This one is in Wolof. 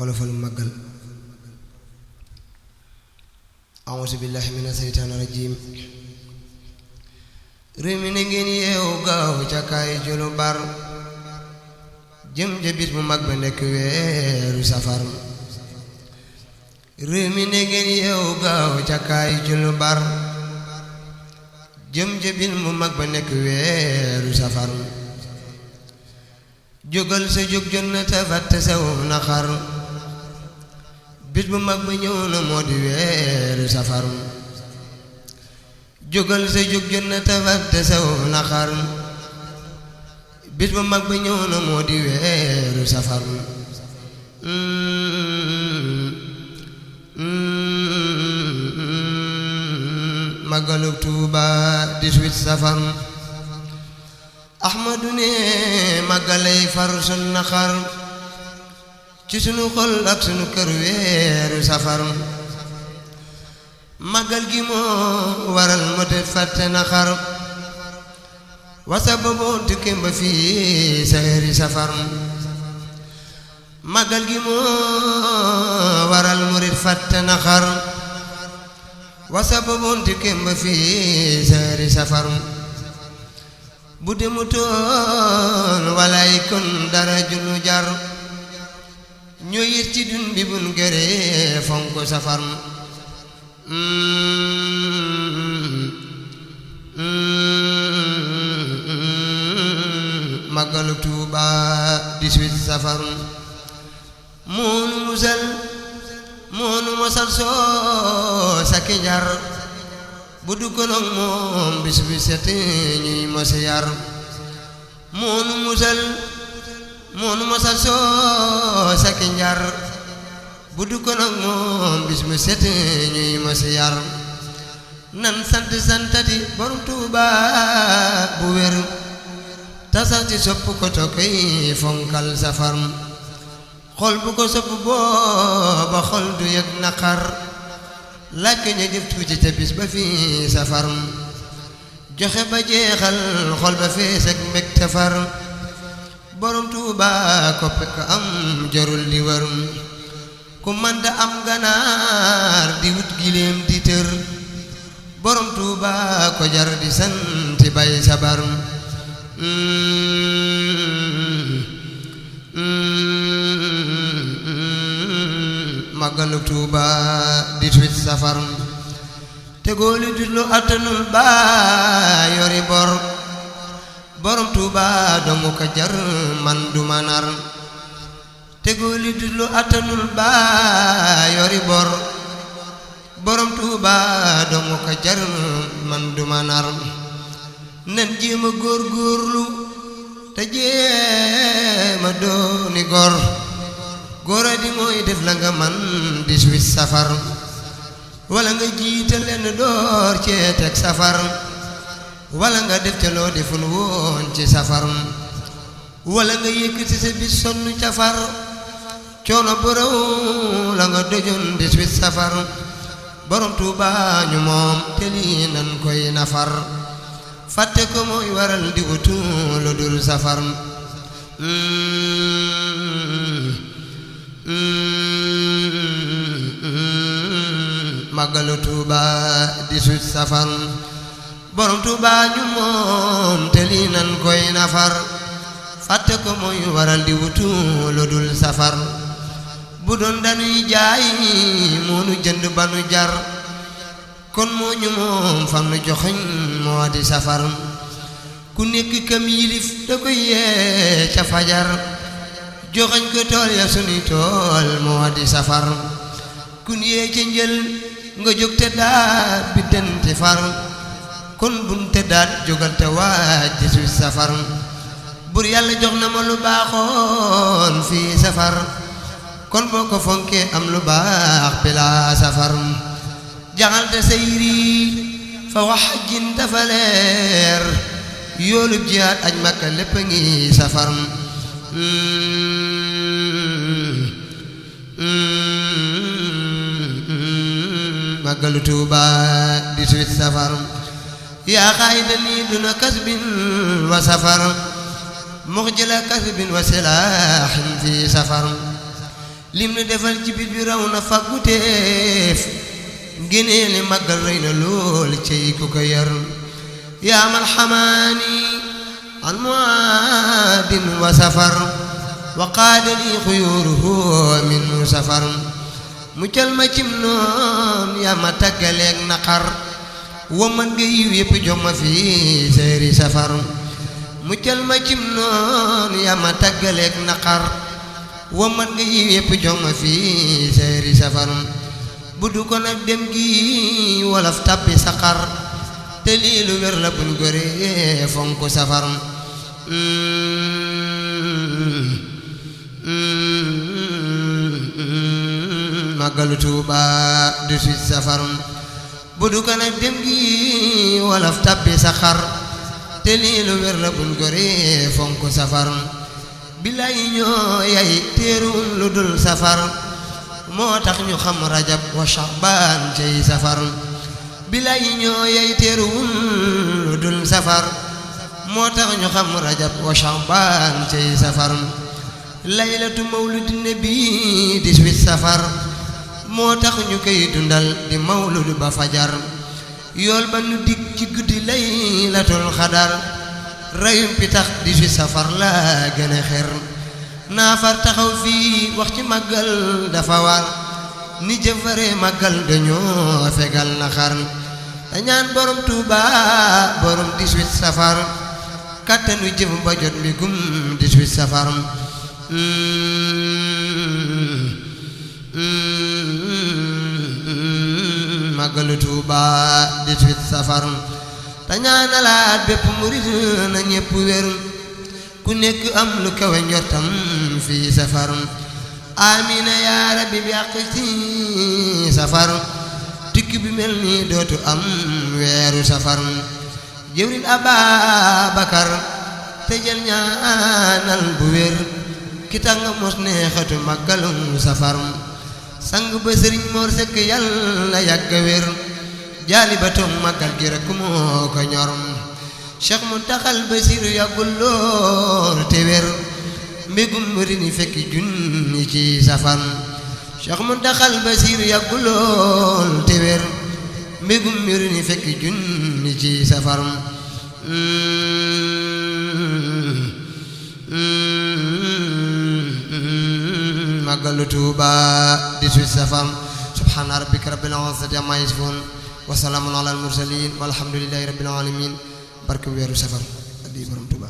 wolofal màggal a'uuzu billahi mina seytaani rajiim réew mi na ngeen yeewu gaaw ca kaay julu bar jëm ja bis bu mag ba nekk weeru safar réew mi na ngeen yeewu gaaw ca kaay julu bar jëm ja bis bu mag ba nekk weeru safar jógal sa jóg jot na te fàtte saw naqar bis bu mag ba ñëw na moo di weeru safar jógal sa jóg jot na te fàtte saw naqar bis bu mag ba ñëw na moo di weeru safar Magalu Tuuba 18 safar Ahmadu ne magalay far sun naqar ci sunu xol ak sunu kër weeru safar magal gi moo waral mu te fàtte naqar wasa boobu tukki ba fii sahri safar magal gi moo waral murit fàtte naqar wasa boobu tukki ba fii sahri safar bu demutoon walaay kon dara junu jar ñoo yit ci dun bi bun gëree fonk safar Magalu Tuuba 18 safar moonu musal soo saki njar bu duggoon ak moom bis bi set ñuy mos yar moonu musal soo saki njar bu duggoon ak moom bis bi set ñuy mos yar nan santati borom Tuuba bu wér tasati sopp ko tokkay fonkal safar xol bu ko sopp booba xol du yëg naqar laaj ko ña jëf tuuti te bis ba fi safar joxe ba jeexal xol ba fees ak mbégte far borom Tuuba koppe ko am jarul di wër ku man da am ganaar di wut gileem di tër borom Tuuba ko jar di sant bay sabar Magalu Tuuba 18 safar te góoli dutlu attanul ba yori bor borom Tuuba dongu ko jar man du manar te góoli dutlu attanul ba yori bor borom Tuuba dongu ko jar man du manar nen jéema góorgóorlu te jéema dooni gor góora di mooy def la nga man 18 safar wala nga jiital leen door cee teg safar wala nga def ca loo deful woon ci safar wala nga yëkkati sa bis sonn ca far coono bërëw la nga dojoon 18 safar borom Tuuba ñu moom te lii nan koy nafar fàtte ko mooy waral di wutu lu dul safar Magalu Tuuba 18 safar borom Tuuba ñu moom te lii nan koy nafar fàtte ko mooy waral di wutu lu dul safar bu doon dañuy jaay moonu jënd ba nu jar kon moo ñu moom fam nu joxoñ moo di safar ku nekk kam yilif da koy yee ca fajar joxoñ ko tool ya sunuy tool moo di safar kun yee ca njël nga jóg te daat bi dente far kon bun te daat jógal te waaj 18 safar bur yàlla jox na ma lu baaxoon fii safar kon boo ko fonkee am lu baax bila safar jaxal te sayri fa wax jin dafa leer yoolub jihaad aj Makka lépp a ngi safar Magalu Tuuba 18 safar yaa xaydani duna kasbin wa safar muxjila kasbin wa silaahin fi safar lim nu defal ci bis bi raw na fagguteef ngéneeli màggal rëy na lool cey ku ko yar yaa mal xamaani an muadin wa safar wa qaadani xuyuruhu min safar muccal ma cim noon yaa ma taggaleeg naqar wa man nga yiw yépp jox ma fi seeri safar muccal ma cim noon yaa ma taggaleeg naqar wa man nga yiw yépp jox ma fi seeri safar buddu ko nag dem gi wolof tabbi saqar te lii lu wér la buñ goree fonk safar màggalu Tuuba 18 safar buddu ko nag dem gi wolof tabbi saqar te lii lu wér la buñ goree fonk safar bilaay ñoo yay teeruwul lu dul safar moo tax ñu xam rajab wa sha'ban cey safar bilaay ñoo yay teeruwul lu dul safar moo tax ñu xam rajab wa sha'ban cey safar laylatu mawludin nabi 18 safar moo tax ñu koy dundal di mawlud ba fajar yool ba nu dig ci guddi laylatul xadar rayum pitax 18 safar la gën a xer naa far taxaw fii wax ci màggal dafa war ni jëfare màggal dañoo fegal na xar dañaan borom Tuuba borom 18 safar kattanu jëf ba jot mi gum 18 safar màggalu Tuuba 18 safar dañaanalaat bépp murid na ñépp wér ku nekk am lu kawe njortam fii safar amina yaa rabbi bi àq ci safar tukki bi mel ni dootu am weeru safar jëwrin Ababakar te jël ñaanal bu wér ki tax nga mos neexatu màggalum safar sang ba sëriñ Mor Sekk yàlla yàgg wér jaali ba toog màggal gi rekk moo ko ñor Cheikh Muntaxal Basiru yàggul lool te wér mbégum murid ni fekk junni ci safar Cheikh Muntaxal Basiru yàggul lool te wér mbégum murid ni fekk junni ci safar màggalu Tuuba 18 safar subhaana rabbika rabbil izzati ammaa yasifuun wa salaamun alal mursaliin walhamdulillahi rabbil aalamiin barke weeru safar addi borom Tuuba